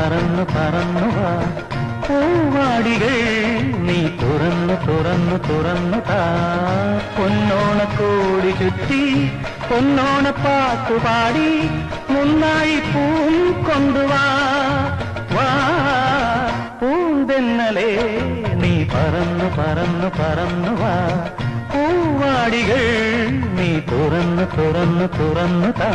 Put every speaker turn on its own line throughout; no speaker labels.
പറന്നു പറന്നു വാ പൂവാടികൾ നീ തുറന്നു തുറന്നു തുറന്നു താ പൊന്നോണക്കോടി ചുറ്റി പൊന്നോണ പാട്ടുപാടി മുന്നായി പൂം കൊണ്ടുവാ വാ പൂന്തെന്നലേ നീ പറന്നു പറന്നു പറന്നു വാ പൂവാടികൾ നീ തുറന്നു തുറന്നു തുറന്നു താ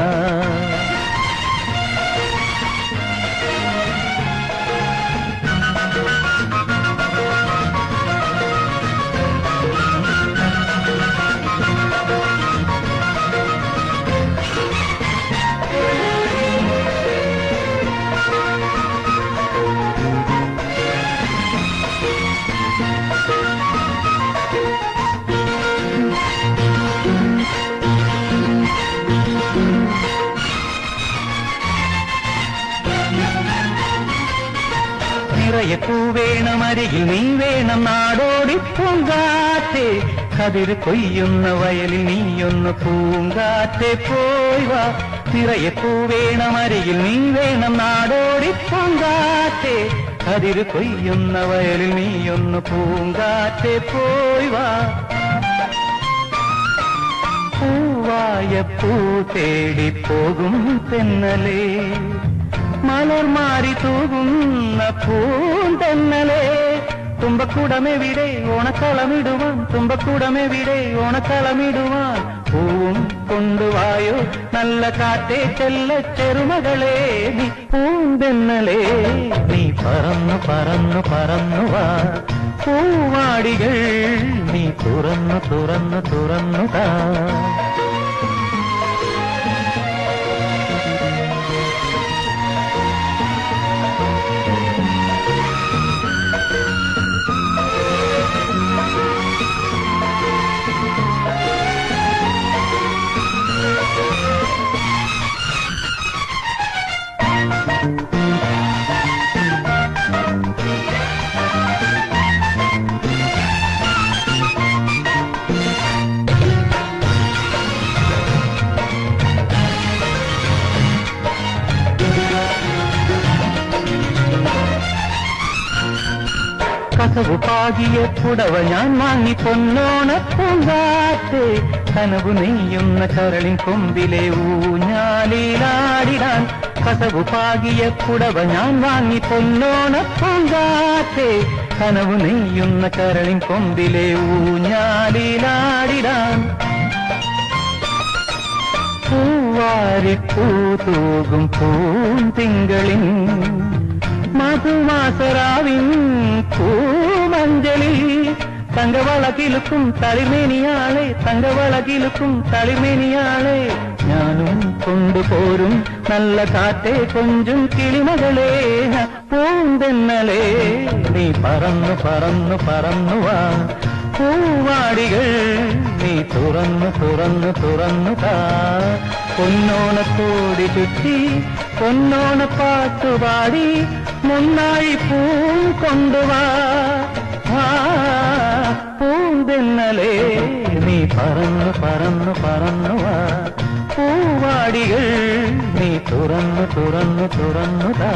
നിറയെ പൂവേണം അരികിൽ നീ വേണം നാടോടി പൂങ്കാറ്റേ കതിര് കൊയ്യുന്ന വയലിൽ നീയൊന്ന് പൂങ്കാറ്റെ പോയി വാ നിറയെ പൂവേണം അരികിൽ നീ വേണം നാടോടി പൂങ്കാറ്റേ കതിര് കൊയ്യുന്ന വയലിൽ നീയൊന്ന് പൂങ്കാറ്റെ പോയി വാ പൂവായ പൂ തേടി പോകും തെന്നലേ മലർ മാറി തൂകുന്ന പൂന്തന്നലേ തുമ്പക്കൂടമെവിടെ ഓണക്കളമിടുവാൻ തുമ്പക്കൂടമെവിടെ ഓണക്കളമിടുവാൻ പൂവും കൊണ്ടുവായോ നല്ല കാറ്റേ ചെല്ല ചെറുമകളെ നീ പൂന്തന്നലേ നീ പറന്നു പറന്നു പറന്നു വാ പൂവാടികൾ നീ തുറന്നു തുറന്നു തുറന്നു താ കസവു പാകിയ പുടവ ഞാൻ വാങ്ങി പൊന്നോണ പൂങ്കാറ്റേ കനവു നെയ്യുന്ന കരളിൻ കൊമ്പിലെ ഊഞ്ഞാലിലാടിടാൻ കസവു പാകിയ പുടവ ഞാൻ വാങ്ങി പൊന്നോണ പൂങ്കാറ്റേ കനവു നെയ്യുന്ന കരളിൻ കൊമ്പിലെ ഊഞ്ഞാലിലാടിടാൻ പൂവാരിപ്പൂ തൂകും പൂന്തിങ്കളിൻ മധുമാസരാവിൻ പൂമഞ്ചലിൽ തങ്കവളകിലുക്കും തളിമേനിയാളെ തങ്കവളകിലുക്കും തളിമേനിയാളെ ഞാനും കൊണ്ടുപോരും നല്ല കാറ്റേ കൊഞ്ചും കിളിമകളെ പൂന്തെന്നലേ നീ പറന്നു പറന്നു പറന്നു വാ പൂവാടികൾ നീ തുറന്നു തുറന്നു തുറന്നു താ പൊന്നോണത്തോടി ചുറ്റി പൊന്നോണ പാട്ടുപാടി മുന്നായി പൂം കൊണ്ടുവാ പൂന്തെന്നലേ നീ പറന്നു പറന്നു പറന്നു വാ പൂവാടികൾ നീ തുറന്നു തുറന്നു തുറന്നു താ